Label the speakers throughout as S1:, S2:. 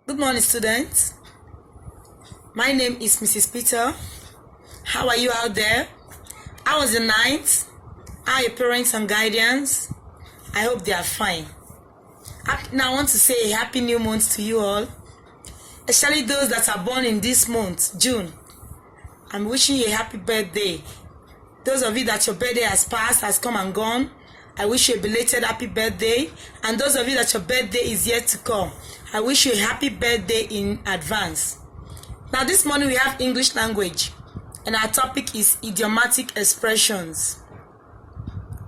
S1: Good morning, students. My name is Mrs. Peter. How are you out there? How was the night? How are your parents and guardians? I hope they are fine. Now I want to say a happy new month to you all, especially those that are born in this month, June. I'm wishing you a happy birthday. Those of you that your birthday has passed, has come and gone, I wish you a belated happy birthday. And those of you that your birthday is yet to come, I wish you a happy birthday in advance. Now this morning we have English language and our topic is idiomatic expressions.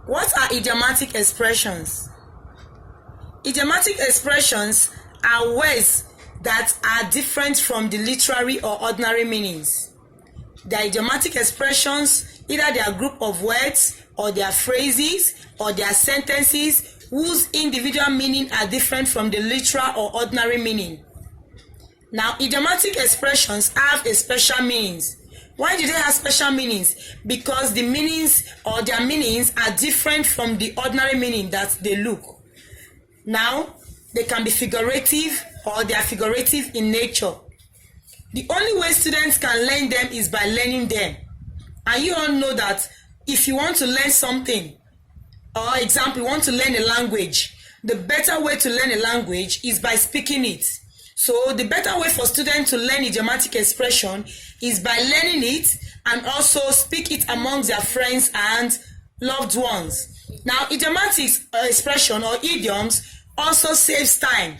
S1: What are idiomatic expressions? Idiomatic expressions are words that are different from the literary or ordinary meanings. They are idiomatic expressions, either they are a group of words or they are phrases or they are sentences whose individual meaning are different from the literal or ordinary meaning. Now, idiomatic expressions have a special meanings. Why do they have special meanings? Because the meanings or their meanings are different from the ordinary meaning that they look. Now, they can be figurative or they are figurative in nature. The only way students can learn them is by learning them. And you all know that if you want to learn something, or example, you want to learn a language, the better way to learn a language is by speaking it. So the better way for students to learn idiomatic expression is by learning it and also speak it amongst their friends and loved ones. Now, idiomatic expression or idioms also saves time.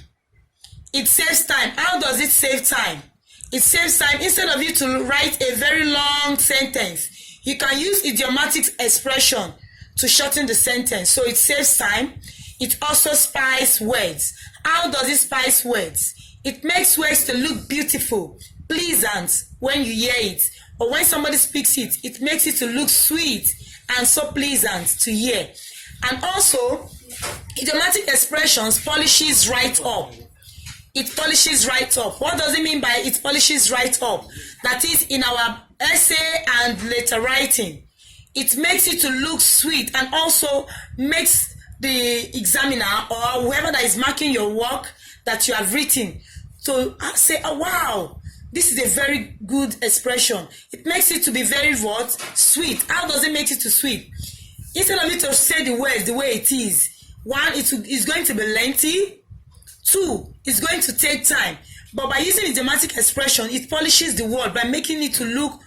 S1: It saves time. How does it save time? It saves time. Instead of you to write a very long sentence, you can use idiomatic expression to shorten the sentence. So it saves time. It also spices words. How does it spice words? It makes words to look beautiful, pleasant when you hear it, or when somebody speaks it, it makes it to look sweet and so pleasant to hear. And also, idiomatic expressions polishes right up. It polishes right up. What does it mean by it polishes right up? That is, in our essay and letter writing, it makes it to look sweet and also makes the examiner or whoever that is marking your work that you have written to say, oh, wow, this is a very good expression. It makes it to be very what? Sweet. How does it make it to sweet? Instead of you to say the words the way it is, one, it's going to be lengthy. Two, it's going to take time. But by using idiomatic expression, it polishes the word by making it to look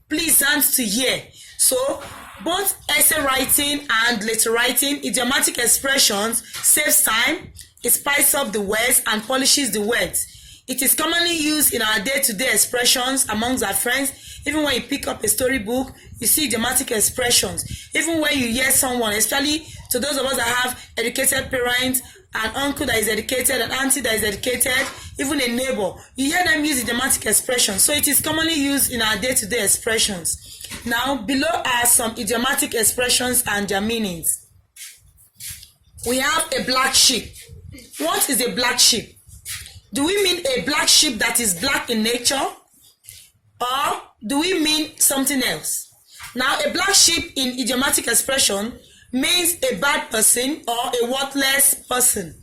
S1: pleasant to hear. So, both essay writing and letter writing, idiomatic expressions saves time, it spices up the words and polishes the words. It is commonly used in our day-to-day expressions amongst our friends. Even when you pick up a storybook, you see idiomatic expressions. Even when you hear someone, especially to those of us that have educated parents, an uncle that is educated, an auntie that is educated, even a neighbor, you hear them use idiomatic expressions. So it is commonly used in our day-to-day expressions. Now, below are some idiomatic expressions and their meanings. We have a black sheep. What is a black sheep? Do we mean a black sheep that is black in nature? Or do we mean something else? Now, a black sheep in idiomatic expression means a bad person or a worthless person.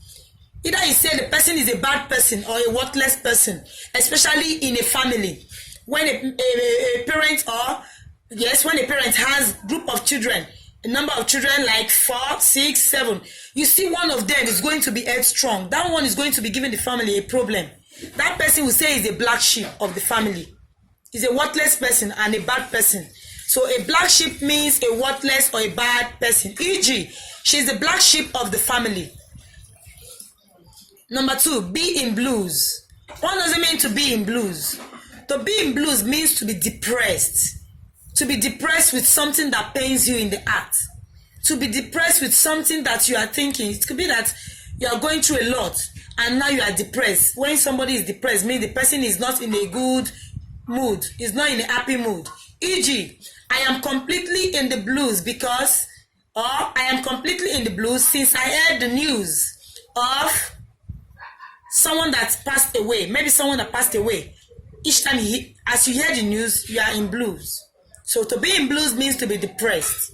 S1: Either you say the person is a bad person or a worthless person, especially in a family. When a parent or, yes, when a parent has a group of children, a number of children like 4, 6, 7, you see one of them is going to be headstrong. That one is going to be giving the family a problem. That person will say is a black sheep of the family. Is a worthless person and a bad person. So a black sheep means a worthless or a bad person. E.g., she is the black sheep of the family. Number 2, be in blues. What does it mean to be in blues? To be in blues means to be depressed. To be depressed with something that pains you in the heart. To be depressed with something that you are thinking. It could be that you are going through a lot and now you are depressed. When somebody is depressed, means the person is not in a good mood, is not in a happy mood. E.g., I am completely in the blues because, or I am completely in the blues since I heard the news of someone that passed away. Maybe someone that passed away. Each time as you hear the news, you are in blues. So to be in blues means to be depressed.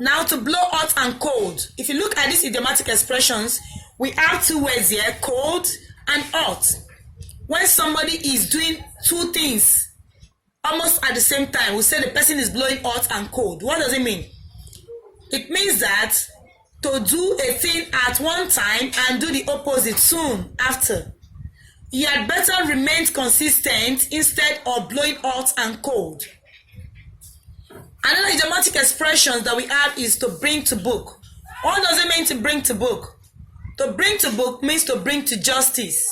S1: Now to blow hot and cold. If you look at these idiomatic expressions, we have two words here, cold and hot. When somebody is doing two things almost at the same time, we say the person is blowing hot and cold. What does it mean? It means that to do a thing at one time and do the opposite soon after. You had better remain consistent instead of blowing hot and cold. Another idiomatic expression that we have is to bring to book. What does it mean to bring to book? To bring to book means to bring to justice.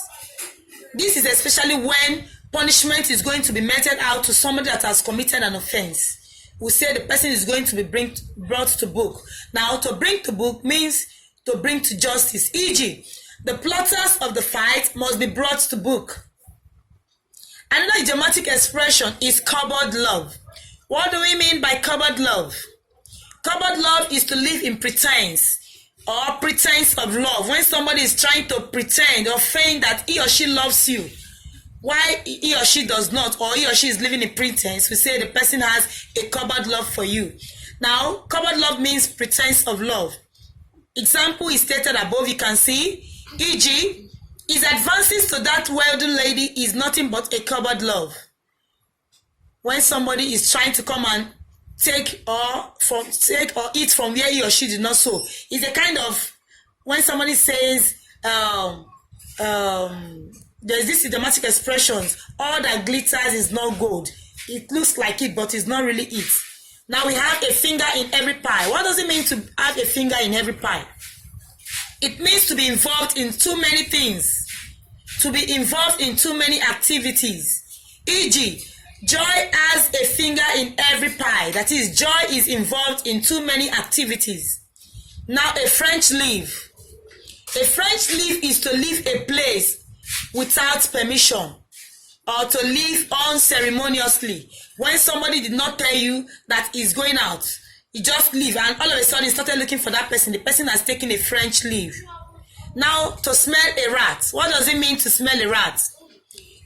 S1: This is especially when punishment is going to be meted out to somebody that has committed an offense. We say the person is going to be brought to book. Now, to bring to book means to bring to justice. E.g., the plotters of the fight must be brought to book. Another idiomatic expression is cupboard love. What do we mean by cupboard love? Cupboard love is to live in pretense or pretense of love. When somebody is trying to pretend or feign that he or she loves you, why he or she does not, or he or she is living in pretense, we say the person has a cupboard love for you. Now, cupboard love means pretense of love. Example is stated above, you can see, e.g., his advances to that wealthy lady is nothing but a cupboard love. When somebody is trying to come and take or eat from where he or she did not sow, it's a kind of, when somebody says, there's this idiomatic expressions, all that glitters is not gold. It looks like it, but it's not really it. Now we have a finger in every pie. What does it mean to have a finger in every pie? It means to be involved in too many things, to be involved in too many activities. E.g., Joy has a finger in every pie. That is, Joy is involved in too many activities. Now, a French leave. A French leave is to leave a place without permission or to leave unceremoniously. When somebody did not tell you that he's going out, you just leave and all of a sudden you started looking for that person. The person has taken a French leave. Now, to smell a rat. What does it mean to smell a rat?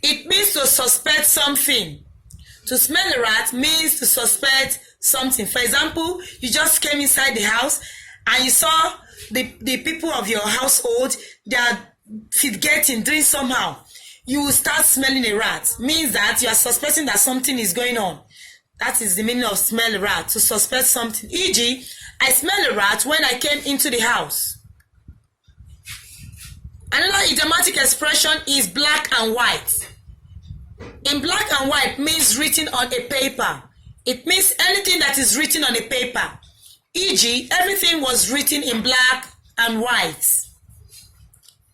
S1: It means to suspect something. To smell a rat means to suspect something. For example, you just came inside the house and you saw the people of your household, they are getting doing somehow. You will start smelling a rat. Means that you are suspecting that something is going on. That is the meaning of smell a rat, to suspect something. E.g., I smell a rat when I came into the house. Another idiomatic expression is black and white. In black and white means written on a paper. It means anything that is written on a paper. E.g., everything was written in black and white.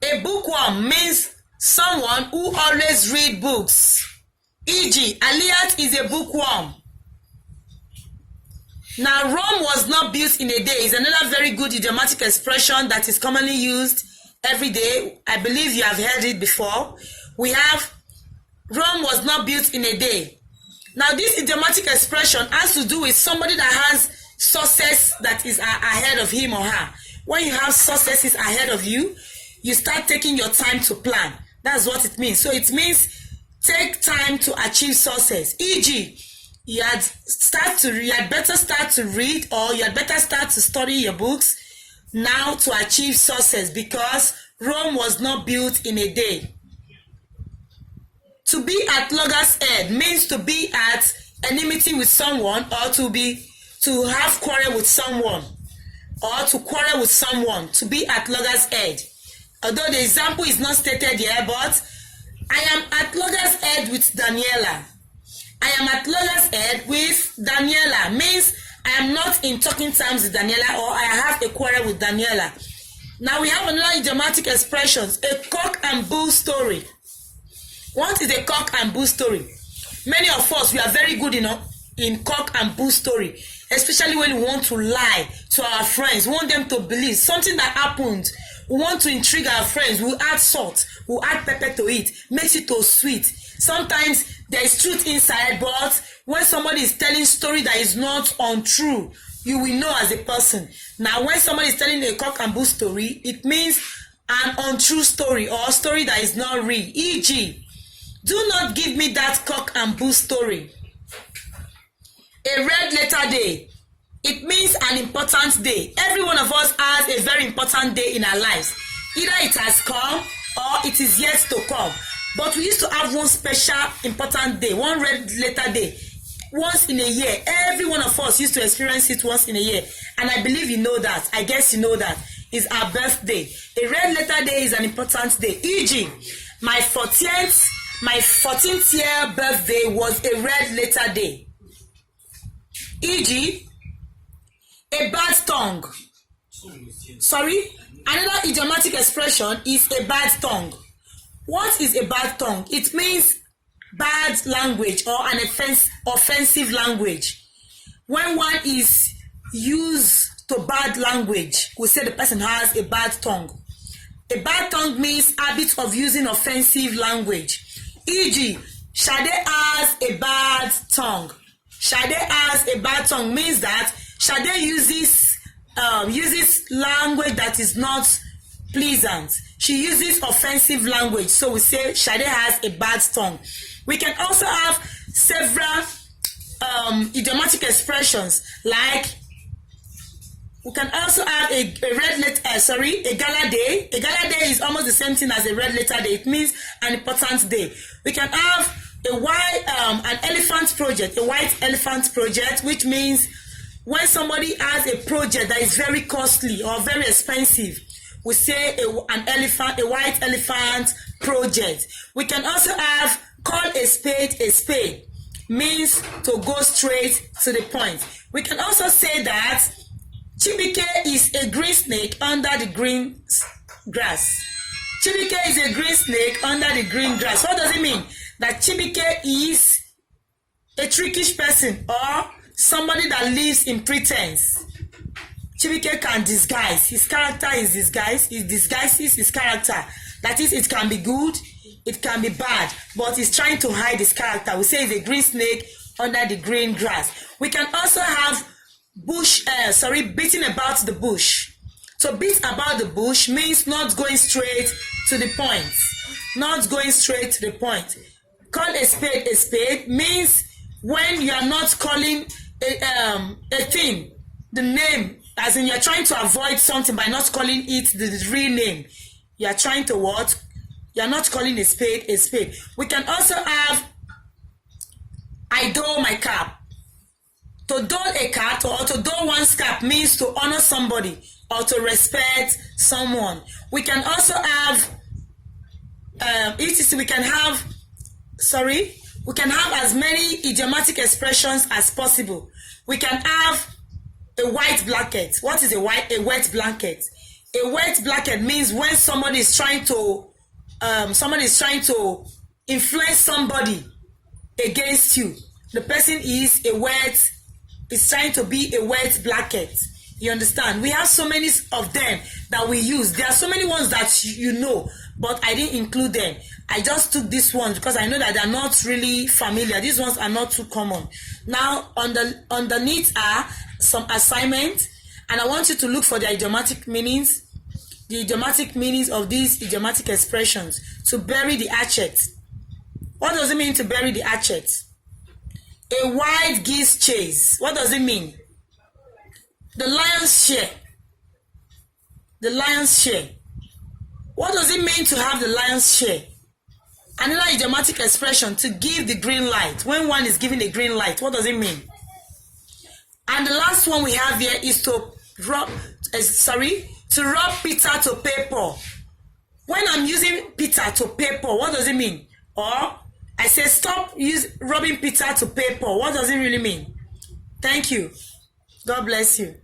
S1: A bookworm means someone who always reads books. E.g., Aliat is a bookworm. Now, Rome was not built in a day is another very good idiomatic expression that is commonly used every day. I believe you have heard it before. We have Rome was not built in a day. Now, this idiomatic expression has to do with somebody that has success that is ahead of him or her. When you have successes ahead of you, you start taking your time to plan. That's what it means. So it means take time to achieve success. E.g., you had better start to read, or you had better start to study your books now to achieve success, because Rome was not built in a day. To be at loggerheads means to be at enmity with someone, or to have quarrel with someone, or to quarrel with someone. To be at loggerheads. Although the example is not stated here, but I am at loggerheads with Daniela. I am at loggerheads with Daniela means I am not in talking terms with Daniela, or I have a quarrel with Daniela. Now we have another idiomatic expressions, a cock and bull story. What is a cock and bull story? Many of us, we are very good in cock and bull story, especially when we want to lie to our friends. We want them to believe something that happened. We want to intrigue our friends. We add salt, we add pepper to it, makes it so sweet. Sometimes there is truth inside, but when somebody is telling story that is not untrue, you will know as a person. Now, when somebody is telling a cock and bull story, it means an untrue story or a story that is not real. E.g., do not give me that cock and bull story. A red letter day. It means an important day. Every one of us has a very important day in our lives. Either it has come or it is yet to come. But we used to have one special important day, one red letter day, once in a year. Every one of us used to experience it once in a year. And I believe you know that. I guess you know that. It's our birthday. A red letter day is an important day. E.g., my 14th year birthday was a red letter day. E.g., a bad tongue. Sorry? Another idiomatic expression is a bad tongue. What is a bad tongue? It means bad language or an offensive language. When one is used to bad language, we say the person has a bad tongue. A bad tongue means habit of using offensive language. E.g., Shade has a bad tongue. Shade has a bad tongue means that Shade uses language that is not pleasant. She uses offensive language. So we say Shade has a bad tongue. We can also have several idiomatic expressions, like we can also have a gala day. A gala day is almost the same thing as a red letter day. It means an important day. We can have an elephant project, a white elephant project, which means when somebody has a project that is very costly or very expensive, we say a white elephant project. We can also have call a spade, means to go straight to the point. We can also say that Chibike is a green snake under the green grass. Chibike is a green snake under the green grass. What does it mean? That Chibike is a trickish person or somebody that lives in pretense. Chibike can disguise. His character is disguised. He disguises his character. That is, it can be good, it can be bad, but he's trying to hide his character. We say he's a green snake under the green grass. We can also have beating about the bush. So beat about the bush means not going straight to the point. Not going straight to the point. Call a spade means when you are not calling a thing the name, as in you're trying to avoid something by not calling it the real name. You're trying to what? You're not calling a spade a spade. We can also have I dole my cap. To dole a cap or to dole one's cap means to honor somebody or to respect someone. We can also have we can have as many idiomatic expressions as possible. We can have a white blanket. What is a wet blanket? A wet blanket means when somebody is trying to influence somebody against you. The person is trying to be a wet blanket. You understand? We have so many of them that we use. There are so many ones that you know, but I didn't include them. I just took this one because I know that they're not really familiar. These ones are not too common. Now, underneath are some assignments, and I want you to look for the idiomatic meanings of these idiomatic expressions. To bury the hatchet. What does it mean to bury the hatchet? A wild geese chase. What does it mean? The lion's share. The lion's share. What does it mean to have the lion's share? Another idiomatic expression, to give the green light. When one is giving a green light, what does it mean? And the last one we have here is to rub Peter to paper. When I'm using Peter to paper, what does it mean? Or I say stop rubbing Peter to paper. What does it really mean? Thank you. God bless you.